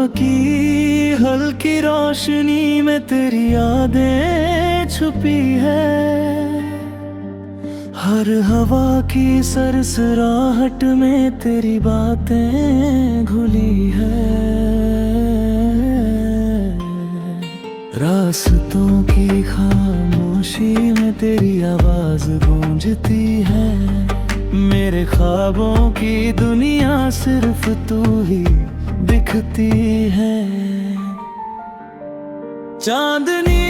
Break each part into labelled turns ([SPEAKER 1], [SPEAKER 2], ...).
[SPEAKER 1] की हल्की रोशनी में तेरी यादें छुपी है। हर हवा की सरसराहट में तेरी बातें घुली है। रास्तों की खामोशी में तेरी आवाज गूंजती है। मेरे ख्वाबों की दुनिया सिर्फ तू ही दिखती है। चांदनी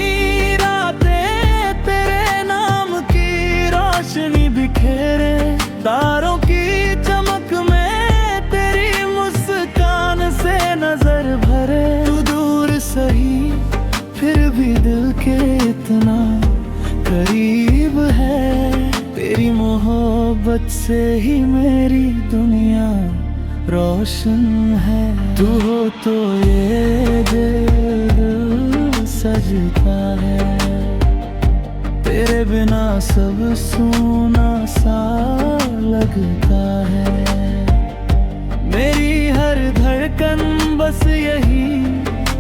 [SPEAKER 1] रातें तेरे नाम की रोशनी बिखेरे, तारों की चमक में तेरी मुस्कान से नजर भरे। तू दूर सही फिर भी दिल के इतना करीब है। तेरी मोहब्बत से ही मेरी दुनिया रोशन है। तू हो तो ये दिल सजता है। तेरे बिना सब सूना सा लगता है। मेरी हर धड़कन बस यही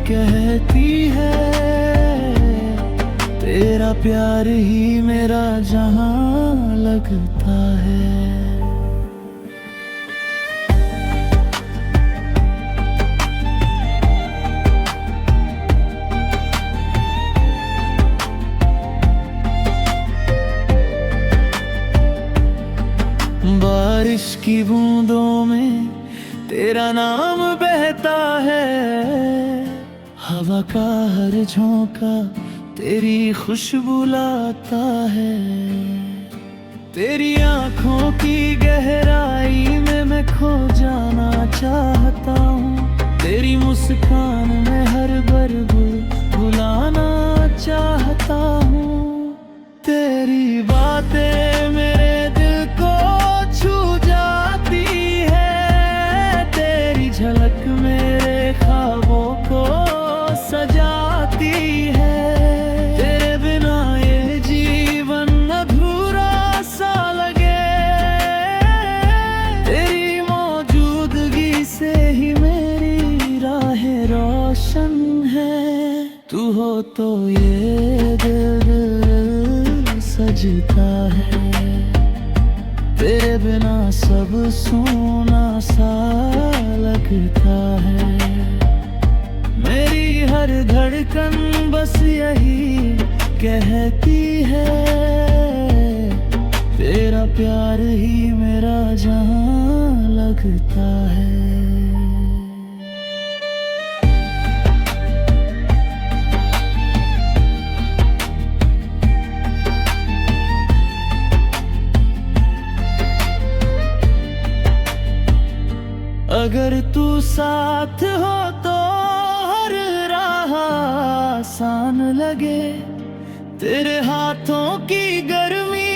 [SPEAKER 1] कहती है, तेरा प्यार ही मेरा जहां लगता है। बारिश की बूंदों में तेरा नाम बहता है। हवा का हर झोंका तेरी खुशबू लाता है। तेरी आंखों की गहराई में मैं खो जाना चाहता हूँ। तेरी मुस्कान में हर बुलबुल बुलाना चाहता हूँ। तेरी बातें मेरे दिल को छू जाती है। तेरी झलक मेरे ख्वाबों को सजाती है। तेरे बिना ये जीवन अधूरा सा लगे। तेरी मौजूदगी से ही मेरी राहें रोशन है। तू हो तो ये दिल सजता है। तेरे बिना सब सूना सा लगता है। मेरी हर धड़कन बस यही कहती है, तेरा प्यार ही मेरा जहां लगता है। अगर तू साथ हो तो हर राह आसान लगे। तेरे हाथों की गर्मी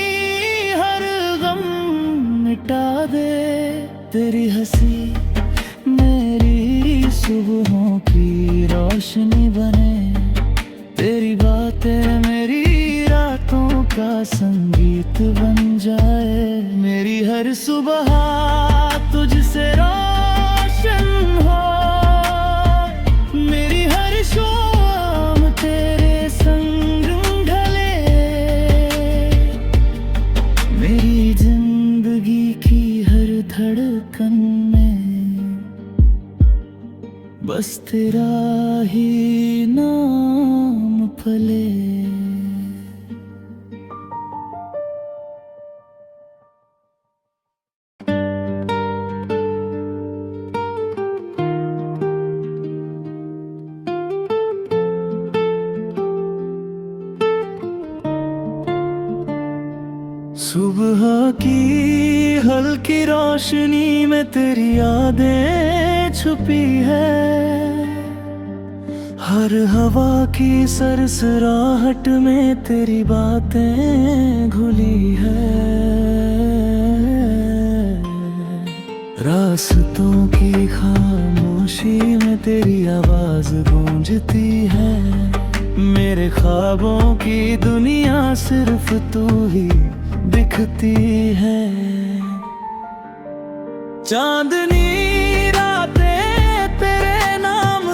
[SPEAKER 1] हर गम मिटा दे। तेरी हंसी मेरी सुबहों की रोशनी बने। तेरी बातें मेरी रातों का संगीत बन जाए। मेरी हर सुबह तुझसे रोशन हो। मेरी हर शाम तेरे संग ढले। मेरी जिंदगी की हर धड़कन में बस तेरा ही नाम फले। सुबह की हल्की रोशनी में तेरी यादें छुपी है। हर हवा की सरसराहट में तेरी बातें घुली है। रास्तों की खामोशी में तेरी आवाज गूंजती है। मेरे ख्वाबों की दुनिया सिर्फ तू ही दिखती है। चांदनी रातें तेरे नाम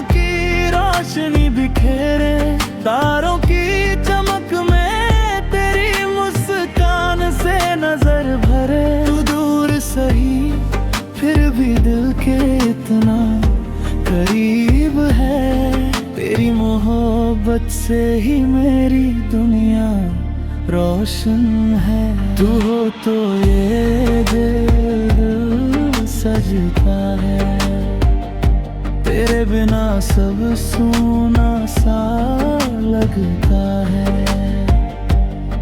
[SPEAKER 1] रोशनी बिखेरे, तारों की चमक में तेरी मुस्कान से नजर भरे। तू दूर सही फिर भी दिल के इतना करीब है, तेरी मोहब्बत से ही मेरी दुनिया रोशन है। तू हो तो ये दिल सजता है, तेरे बिना सब सूना सा लगता है।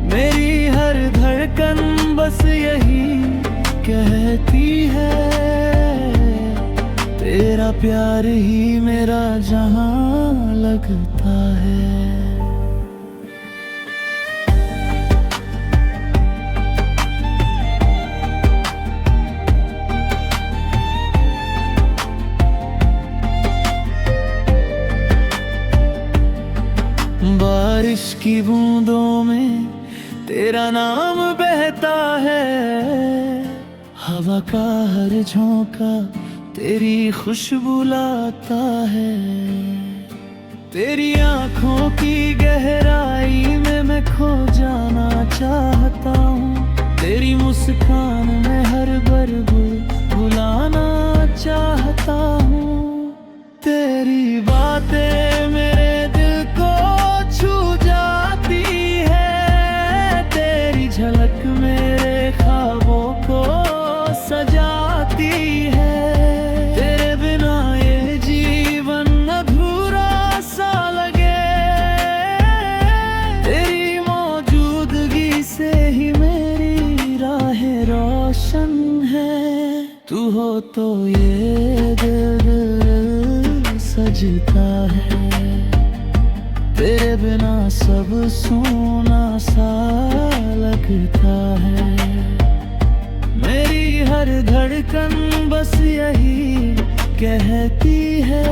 [SPEAKER 1] मेरी हर धड़कन बस यही कहती है, तेरा प्यार ही मेरा जहां लगता है। बारिश की बूंदों में तेरा नाम बहता है, हवा का हर झोंका तेरी खुशबू लाता है। तेरी आंखों की गहराई में मैं खो जाना चाहता हूँ, तेरी मुस्कान में हर बुलबुल बुलाना चाहता हूँ। तेरी बातें मेरे दिल को छू जाती है, तेरी झलक मेरे ख्वाबों को सजाती है। तेरे बिना ये जीवन अधूरा सा लगे, तेरी मौजूदगी से ही मेरी राहें रोशन है। तू हो तो ये दिल सजता है, तेरे बिना सब सूना सा लगता है। मेरी हर धड़कन बस यही कहती है,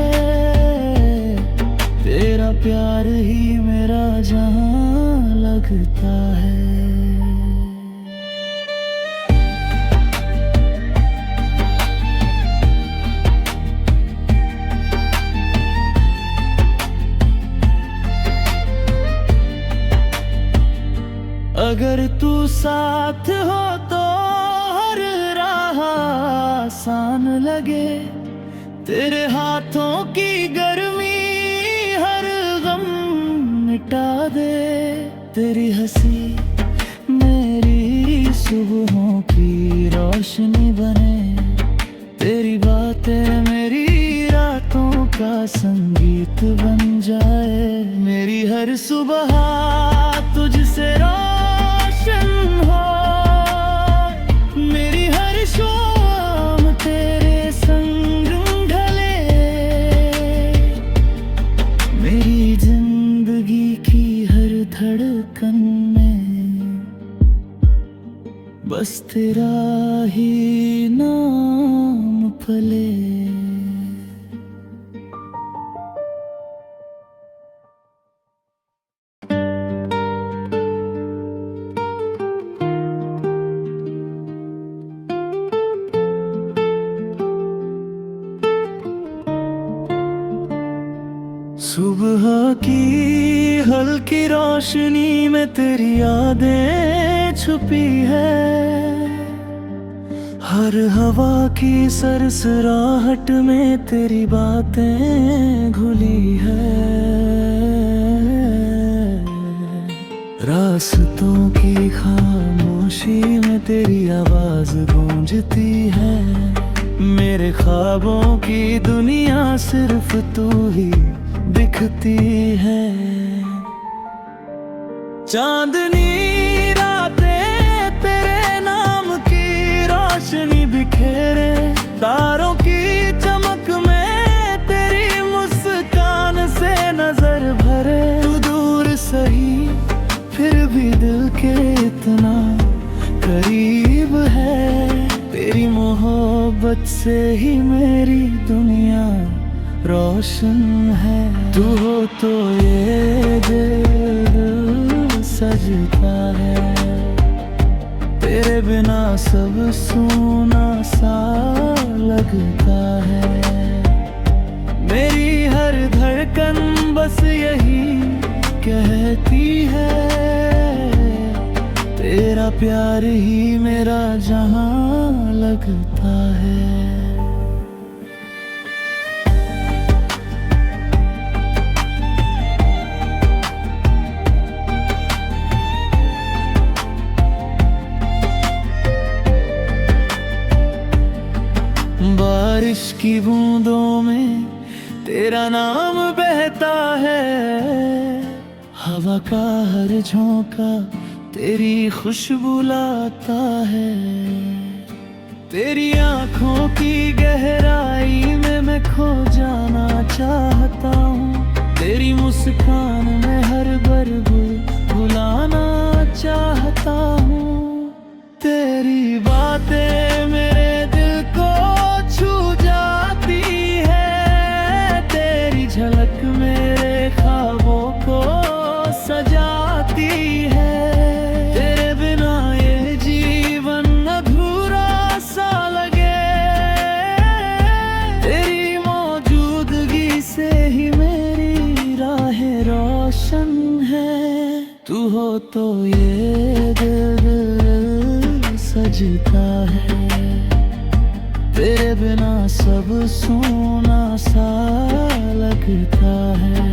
[SPEAKER 1] तेरा प्यार ही मेरा जहां लगता है। अगर तू साथ हो तो हर राह आसान लगे, तेरे हाथों की गर्मी हर गम मिटा दे। तेरी हंसी मेरी सुबहों की रोशनी बने, तेरी बातें मेरी रातों का संगीत बन जाए। मेरी हर सुबह तुझसे रोशन हो, मेरी हर शाम तेरे संग ढले। मेरी जिंदगी की हर धड़कन में बस तेरा ही नाम फले। सुबह की हल्की रोशनी में तेरी यादें छुपी है, हर हवा की सरसराहट में तेरी बातें घुली है। रास्तों की खामोशी में तेरी आवाज गूंजती है। मेरे ख्वाबों की दुनिया सिर्फ तू ही दिखती है। चांदनी रातें तेरे नाम की रोशनी बिखेरे, तारों की चमक में तेरी मुस्कान से नजर भरे। तू दूर सही फिर भी दिल के इतना करीब है, तेरी मोहब्बत से ही मेरी दुनिया रोशन है। तू हो तो ये दिल सजता है, तेरे बिना सब सूना सा लगता है। मेरी हर धड़कन धड़कन बस यही कहती है, तेरा प्यार ही मेरा जहां लगता है। बारिश की बूंदों में तेरा नाम बहता है, हवा का हर झोंका तेरी खुशबू लाता है। तेरी आंखों की गहराई में मैं खो जाना चाहता हूँ, तेरी मुस्कान में हर बुलबुल भुलाना चाहता हूँ। तेरी बातें मेरे दिल को छू जाती है, तेरी झलक मेरे ख्वाबों को सजाती है। तेरे बिना ये जीवन अधूरा सा लगे, तेरी मौजूदगी से ही मेरी राहें रोशन है। तू हो तो ये दिल सजता है, तेरे बिना सब सूना सा लगता है।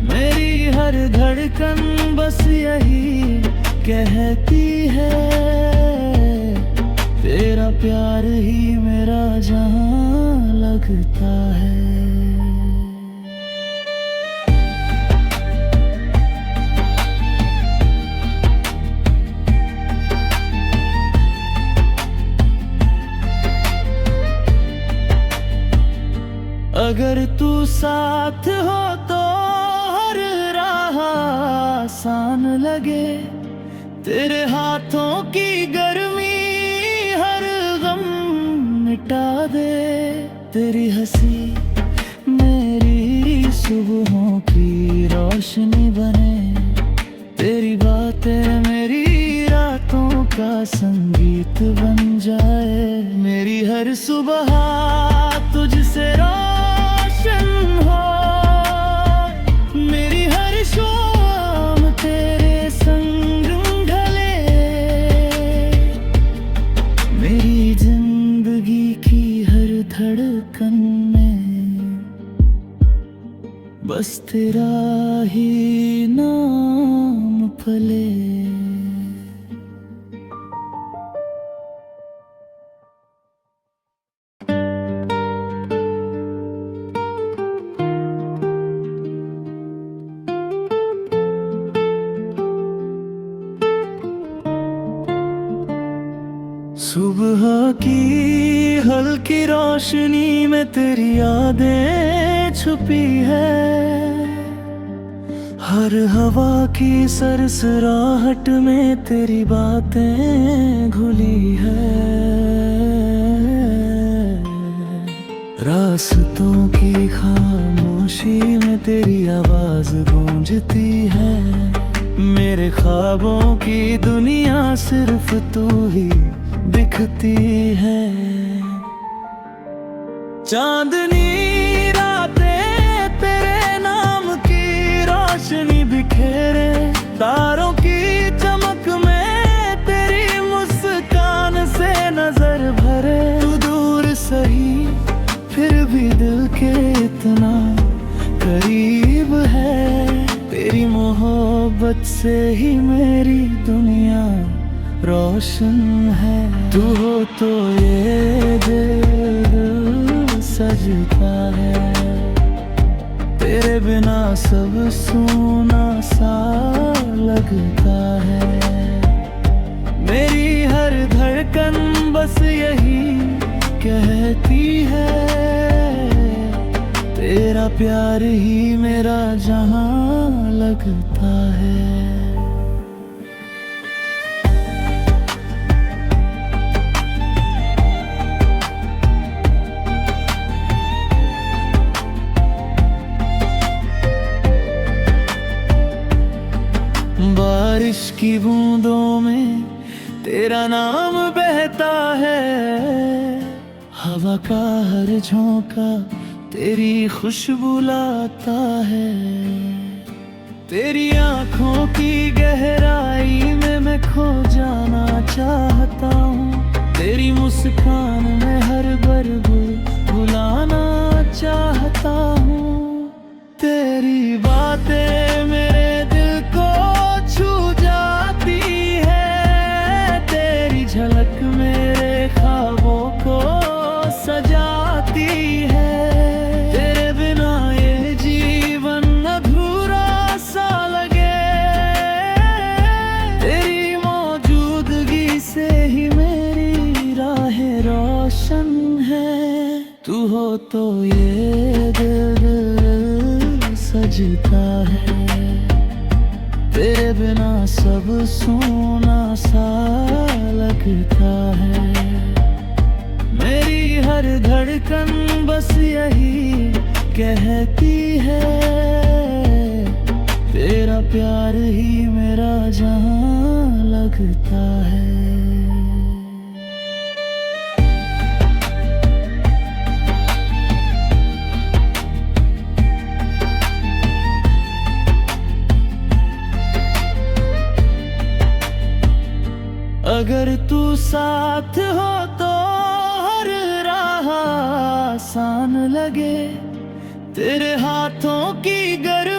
[SPEAKER 1] मेरी हर धड़कन बस यही कहती है, तेरा प्यार ही मेरा जहां लगता है। अगर तू साथ हो तो हर राह आसान लगे, तेरे हाथों की गर्मी हर गम मिटा दे। तेरी हंसी मेरी सुबहों की रोशनी बने, तेरी बातें मेरी रातों का संगीत बन जाए। मेरी हर सुबह तुझसे हो, मेरी हर शाम तेरे संग ढले। मेरी जिंदगी की हर धड़कन में बस तेरा ही नाम फले। सुबह की हल्की रोशनी में तेरी यादें छुपी है, हर हवा की सरसराहट में तेरी बातें घुली है। रास्तों की खामोशी में तेरी आवाज गूंजती है, मेरे ख्वाबों की दुनिया सिर्फ तू ही दिखती है। चांदनी रातें तेरे नाम की रोशनी बिखेरे, तारों की चमक में तेरी मुस्कान से नजर भरे। तू दूर सही फिर भी दिल के इतना करीब है, तेरी मोहब्बत से ही मेरी दुनिया रोशन है। तू हो तो ये दिल सजता है, तेरे बिना सब सूना सा लगता है। मेरी हर धड़कन बस यही कहती है, तेरा प्यार ही मेरा जहां लगता है। बारिश की बूंदों में तेरा नाम बहता है, हवा का हर झोंका तेरी खुशबू लाता है। तेरी आंखों की गहराई में मैं खो जाना चाहता हूँ। तेरी मुस्कान में हर बुलबुल बुलाना चाहता हूँ। तेरी बातें मेरे दिल को छू जाती है। तेरी झलक मेरे ख्वाबों को सजाती है। तेरे बिना ये जीवन अधूरा सा लगे। तेरी मौजूदगी से ही मेरी राहें रोशन है। तू हो तो ये दिल सजता है। तेरे बिना सब सूना सा लगता है। मेरी हर धड़कन बस यही कहती है, तेरा प्यार ही मेरा जहां लगता है। अगर तू साथ हो तो हर राह आसान लगे। तेरे हाथों की गर्मी